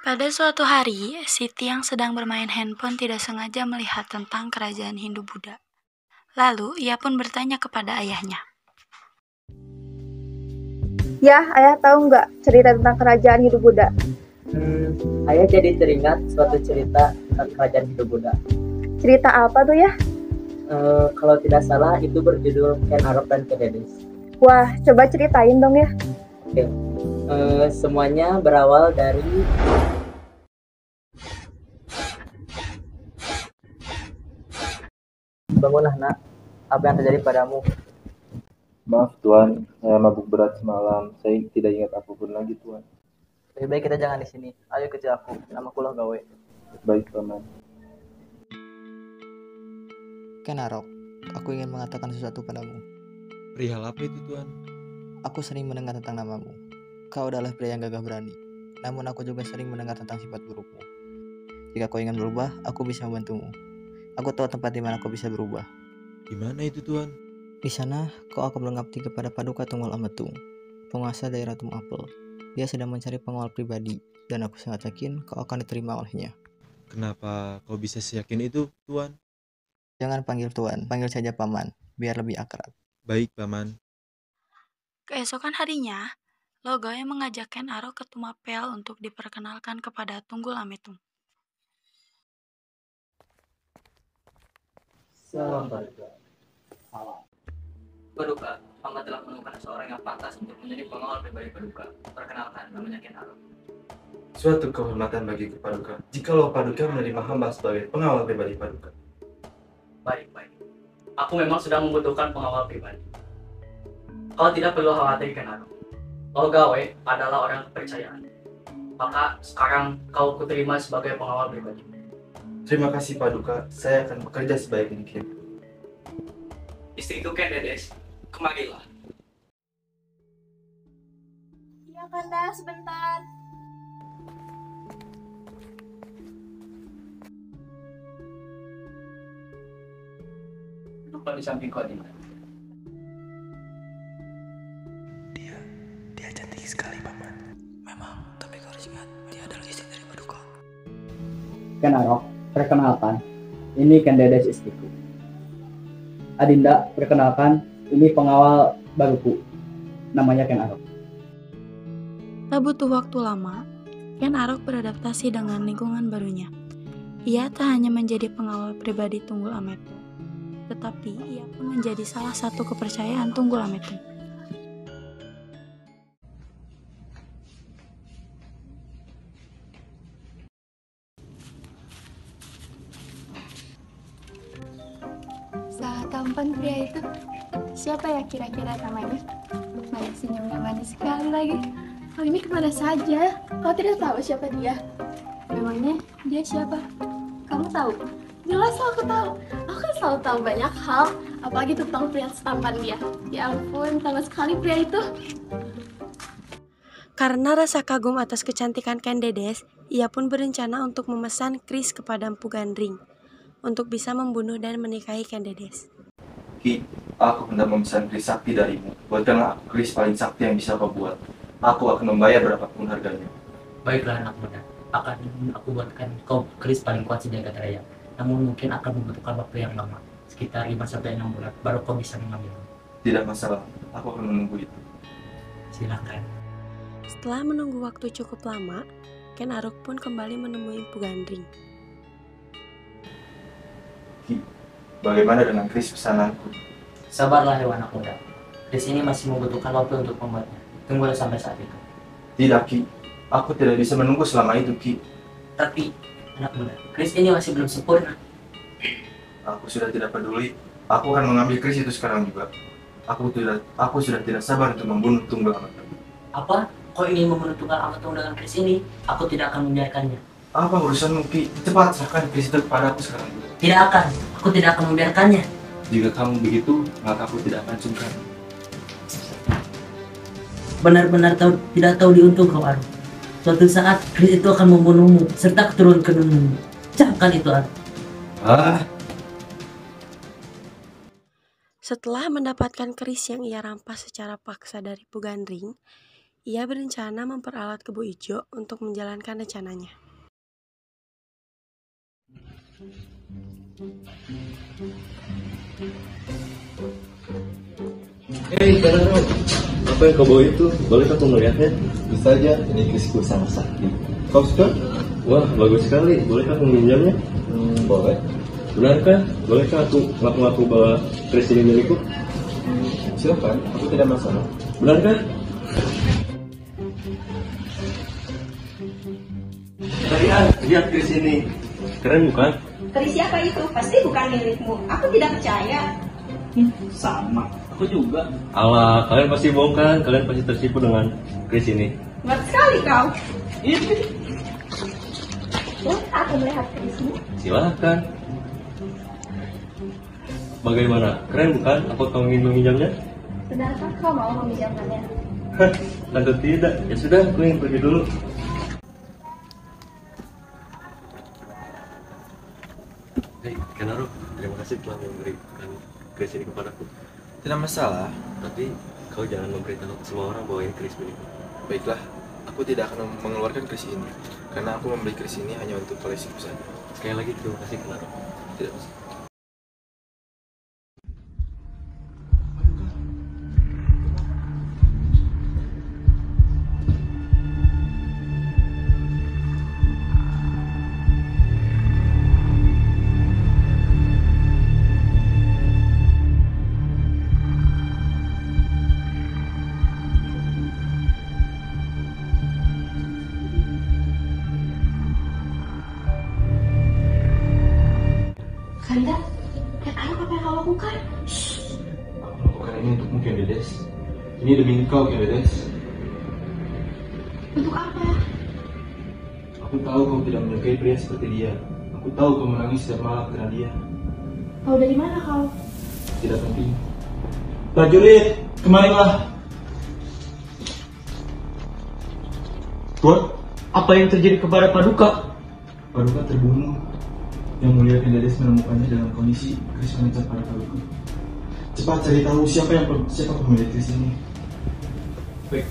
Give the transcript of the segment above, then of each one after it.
Pada suatu hari, Siti yang sedang bermain handphone tidak sengaja melihat tentang kerajaan Hindu-Buddha. Lalu, ia pun bertanya kepada ayahnya. Ya, ayah tahu nggak cerita tentang kerajaan Hindu-Buddha? Ayah jadi teringat suatu cerita tentang kerajaan Hindu-Buddha. Cerita apa tuh ya? Kalau tidak salah itu berjudul Ken Arok dan Kededes. Wah, coba ceritain dong ya. Oke. Semuanya berawal dari bangunlah nak, apa yang terjadi padamu? Maaf Tuan, saya mabuk berat semalam. Saya tidak ingat apapun lagi Tuan. Lebih baik kita jangan di sini. Ayo ikut aku. Namaku Loh Gawe. Baik Paman. Ken Arok, aku ingin mengatakan sesuatu padamu. Perihal apa itu Tuan? Aku sering mendengar tentang namamu. Kau adalah pria yang gagah berani. Namun aku juga sering mendengar tentang sifat burukmu. Jika kau ingin berubah, aku bisa membantumu. Aku tahu tempat di mana kau bisa berubah. Di mana itu Tuan? Di sana, kau akan mengabdi kepada Paduka Tunggal Ametung, penguasa daerah Tum Apel. Dia sedang mencari pengawal pribadi, dan aku sangat yakin kau akan diterima olehnya. Kenapa kau bisa seyakin itu Tuan? Jangan panggil Tuan, panggil saja Paman, biar lebih akrab. Baik Paman. Keesokan harinya, Logoy mengajak Ken Arok ke Tumapel untuk diperkenalkan kepada Tunggul Ametung. Salam Paduka. Salam. Paduka, hamba telah menemukan seorang yang pantas untuk menjadi pengawal pribadi Paduka. Perkenalkan, namanya Ken Arok. Suatu kehormatan bagiku Paduka, jikalau Paduka menerima hamba sebagai pengawal pribadi Paduka. Baik. Aku memang sudah membutuhkan pengawal pribadi. Kau tidak perlu khawatir, Ken Arok. Loh Gawe adalah orang kepercayaan. Maka sekarang kau kuterima sebagai pengawal pribadi. Terima kasih Paduka, saya akan bekerja sebaik mungkin. Istriku Ken Dedes, kemarilah. Iya Kanda, sebentar. Duduklah di sampingku, Adinda. Dia cantik sekali, Paman. Memang, tapi kau harus ingat, dia adalah istri dari Paduka. Ken Arok, perkenalkan, ini Ken Dedes istriku. Adinda, perkenalkan, ini pengawal baruku, namanya Ken Arok. Tak butuh waktu lama, Ken Arok beradaptasi dengan lingkungan barunya. Ia tak hanya menjadi pengawal pribadi Tunggul Ametung, tetapi ia pun menjadi salah satu kepercayaan Tunggul Ametung. Tampan pria itu. Siapa ya kira-kira namanya? Manis senyumnya manis sekali lagi. Oh, ini kemana saja? Kau tidak tahu siapa dia? Memangnya dia siapa? Kamu tahu? Jelas aku tahu. Aku kan selalu tahu banyak hal, apalagi tentang pria setampan dia. Ya ampun, tampan sekali pria itu. Karena rasa kagum atas kecantikan Ken Dedes, ia pun berencana untuk memesan Kris kepada Empu Gandring untuk bisa membunuh dan menikahi Ken Dedes. Ki, aku hendak memesan kris sakti darimu. Buatkanlah aku kris paling sakti yang bisa kau buat. Aku akan membayar berapapun harganya. Baiklah anak muda, akan aku buatkan kau keris paling kuat sejagat raya. Namun mungkin akan membutuhkan waktu yang lama, sekitar 5-6 bulan, baru kau bisa mengambilnya. Tidak masalah, aku akan menunggu itu. Silakan. Setelah menunggu waktu cukup lama, Ken Arok pun kembali menemui Empu Gandring. Ki, bagaimana dengan kris pesananku? Sabarlah hewan anak muda. Kris ini masih membutuhkan waktu untuk membuatnya. Tunggulah sampai saat itu. Tidak Ki, aku tidak bisa menunggu selama itu Ki. Tapi anak muda, kris ini masih belum sempurna. Aku sudah tidak peduli. Aku akan mengambil kris itu sekarang juga. Aku sudah tidak sabar untuk membunuh Tunggul Ametung. Apa? Kau ingin membunuh Tunggal Ametung dengan kris ini? Aku tidak akan membiarkannya. Apa urusanmu Ki? Cepat serahkan kris itu kepadaku sekarang juga. Tidak akan. Aku tidak akan membiarkannya. Jika kamu begitu, maka aku tidak akan sungkan. Benar-benar tidak tahu diuntung kau, Arok. Suatu saat kris itu akan membunuhmu serta keturunan-keturunanmu. Camkan itu, Arok. Setelah mendapatkan keris yang ia rampas secara paksa dari Empu Gandring, Ia berencana memperalat Kebo Ijo untuk menjalankan rencananya. Hei, Karano, apa yang kau bawa itu? Boleh aku melihatnya? Bisa aja, ini kerisku sangat sakti. Kau suka? Wah, bagus sekali. Bolehkah aku meminjamnya? Boleh. Benarkah? Bolehkah aku ngaku-ngaku bahwa keris ini milikku? Silakan, aku tidak masalah. Benarkah? Kalian, lihat keris ini. Keren bukan? Keris siapa itu? Pasti bukan milikmu. Aku tidak percaya. Sama, aku juga. Alah, kalian pasti bohong kan? Kalian pasti tertipu dengan keris ini. Kuat sekali kau. Boleh aku melihat kerismu? Silahkan. Bagaimana? Keren bukan? Apa kau ingin meminjamnya? Benarkah kau mau meminjamkannya? Tentu tidak. Ya sudah, aku ingin pergi dulu. Hei, Kenaro, terima kasih telah memberikan keris ini kepadaku. Tidak masalah. Tapi kau jangan memberitahu semua orang bahwa ini keris milikku. Baiklah, aku tidak akan mengeluarkan keris ini. Karena aku membeli keris ini hanya untuk koleksiku saja. Sekali lagi terima kasih, Kenaro. Tidak masalah. Kanda, apa yang kau lakukan? Aku lakukan ini untukmu, Kendedes. Ini demi kau, Kendedes. Untuk apa? Aku tahu kau tidak menyukai pria seperti dia. Aku tahu kau menangis setiap malam karena dia. Kau dari mana kau? Tidak penting. Prajurit, kemarilah. Tuan, apa yang terjadi kepada Paduka? Paduka terbunuh. Yang mulia Kendedes menemukannya dalam kondisi keris mengejar pada Paduka. Cepat cari tahu siapa pemilik keris ini. Baik.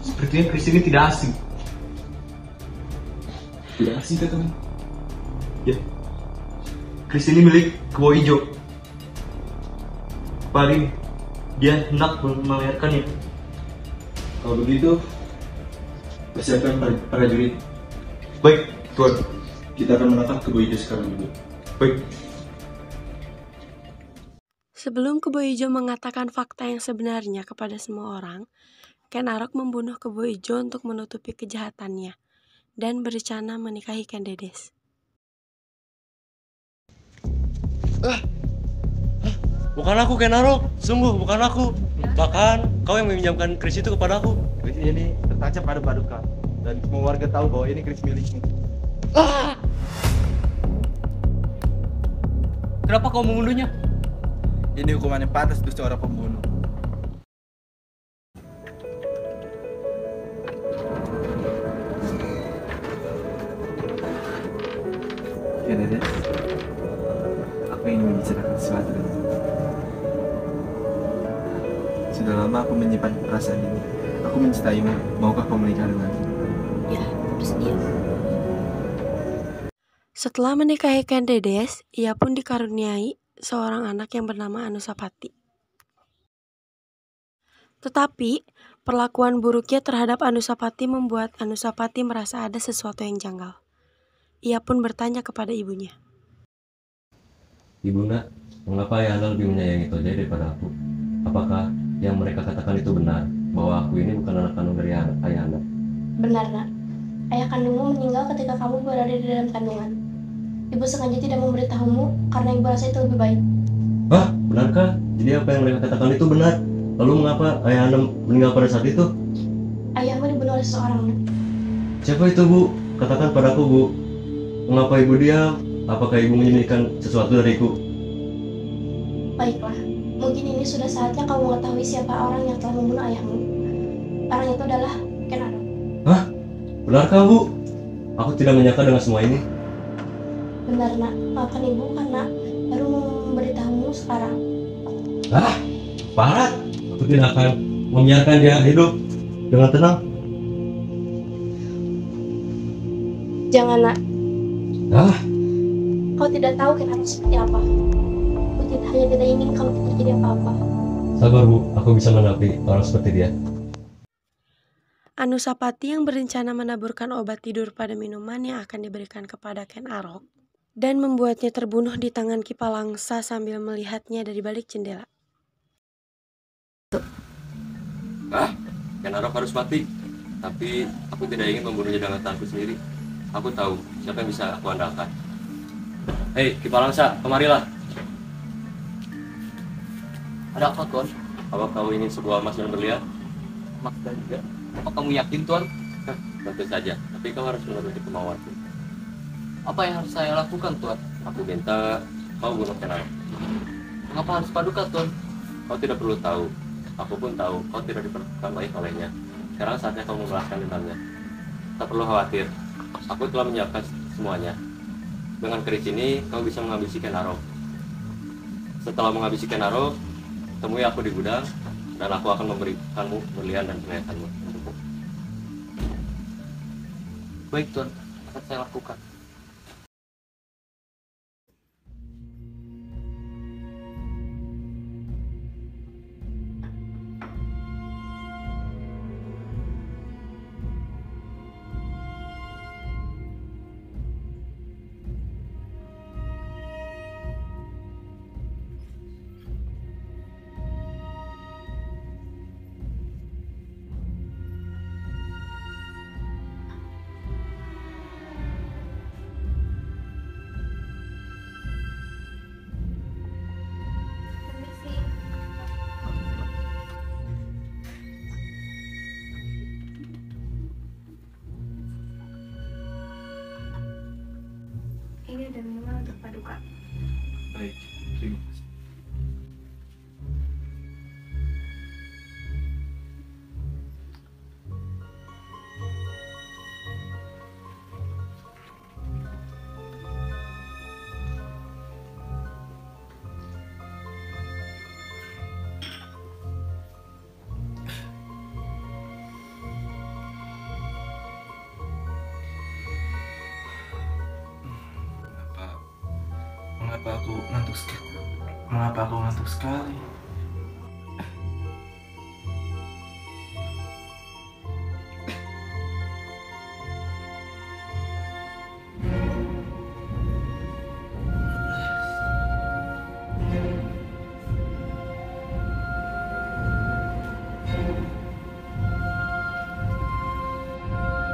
Sepertinya keris ini tidak asing. Tidak asing kan kamu? Ya. Keris ini milik Kebo Ijo. Paling dia hendak memamerkannya. Kalau begitu, persiapkan prajurit. Baik, Tuan. Kita akan menangkap Kebo Ijo sekarang juga. Baik. Sebelum Kebo Ijo mengatakan fakta yang sebenarnya kepada semua orang, Ken Arok membunuh Kebo Ijo untuk menutupi kejahatannya dan berencana menikahi Kendedes. Bukan aku, Kenaro. Sungguh bukan aku. Bahkan kau yang meminjamkan keris itu kepada aku. Keris ini tertancap pada Paduka. Dan semua warga tahu bahwa ini keris milikmu. Kenapa kau membunuhnya? Ini hukuman yang pantas untuk seorang pembunuh. Kendedes, aku ingin membicarakan sesuatu denganmu. Sudah lama aku menyimpan perasaan ini. Aku mencintaimu. Maukah kau menikah denganku? Ya, bersedia. Setelah menikahi Kendedes, ia pun dikaruniai seorang anak yang bernama Anusapati. Tetapi, perlakuan buruknya terhadap Anusapati membuat Anusapati merasa ada sesuatu yang janggal. Ia pun bertanya kepada ibunya. Ibunda, mengapa Ayahanda lebih menyayangi Toja daripada aku? Apakah yang mereka katakan itu benar, bahwa aku ini bukan anak kandung dari Ayahanda? Benar, Nak. Ayah kandungmu meninggal ketika kamu berada di dalam kandungan. Ibu sengaja tidak memberitahumu karena ibu rasa itu lebih baik. Hah? Benarkah? Jadi apa yang mereka katakan itu benar? Lalu mengapa Ayahanda meninggal pada saat itu? Ayahmu dibunuh oleh seseorang, Nak. Siapa itu, Bu? Katakan padaku, Bu. Mengapa ibu diam? Apakah ibu menyembunyikan sesuatu dariku? Baiklah, mungkin ini sudah saatnya kamu mengetahui siapa orang yang telah membunuh ayahmu. Orang itu adalah Ken Arok. Hah? Benarkah, Bu? Aku tidak menyangka dengan semua ini. Benar, Nak. Maafkan ibu karena baru memberitahumu sekarang. Barat, aku tidak akan membiarkan dia hidup dengan tenang. Jangan, nak. Ah, Kau tidak tahu Ken Arok seperti apa. Hanya tidak ingin kalau terjadi apa-apa. sabar Bu, aku bisa menghadapi orang seperti dia. Anusapati yang berencana menaburkan obat tidur pada minuman yang akan diberikan kepada Ken Arok dan membuatnya terbunuh di tangan Kipalangsa sambil melihatnya dari balik jendela. Ken Arok harus mati. Tapi aku tidak ingin membunuhnya dengan tanganku sendiri. Aku tahu siapa yang bisa aku andalkan. Hei, Kipalangsa, kemarilah. Ada apa, Tuan? Apa kau ingin sebuah emas dan berlian? Emas dan juga. Apa kamu yakin, Tuan? Tentu saja, tapi kau harus menuruti kemauanku. Apa yang harus saya lakukan, Tuan? Aku minta kau bunuh Ken Arok. Mengapa harus Paduka, Tuan? Kau tidak perlu tahu. Aku pun tahu kau tidak diperlakukan baik olehnya. Sekarang saatnya kau membalaskan dendamnya. Tak perlu khawatir. Aku telah menyiapkan semuanya. Dengan keris ini, kau bisa menghabisi Ken Arok. Setelah menghabisi Ken Arok, temui aku di gudang, dan aku akan memberikanmu berlian dan perhiasanmu untukmu. Baik, Tuan. Akan saya lakukan. Ini ada minuman untuk Paduka. Baik, terima kasih. Mengapa aku ngantuk sekali?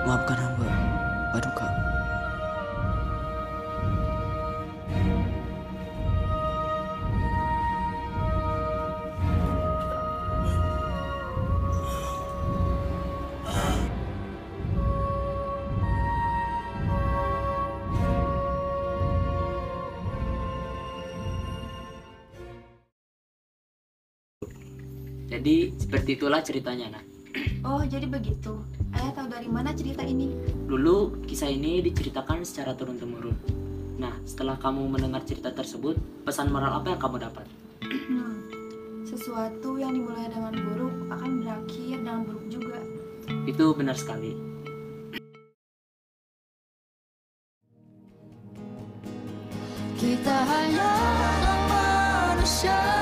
Maafkan hamba, Paduka. Jadi, seperti itulah ceritanya, Nak. Oh, jadi begitu. Ayah tahu dari mana cerita ini? Dulu, kisah ini diceritakan secara turun-temurun. Nah, setelah kamu mendengar cerita tersebut, pesan moral apa yang kamu dapat? Sesuatu yang dimulai dengan buruk akan berakhir dengan buruk juga. Itu benar sekali. Kita hanya manusia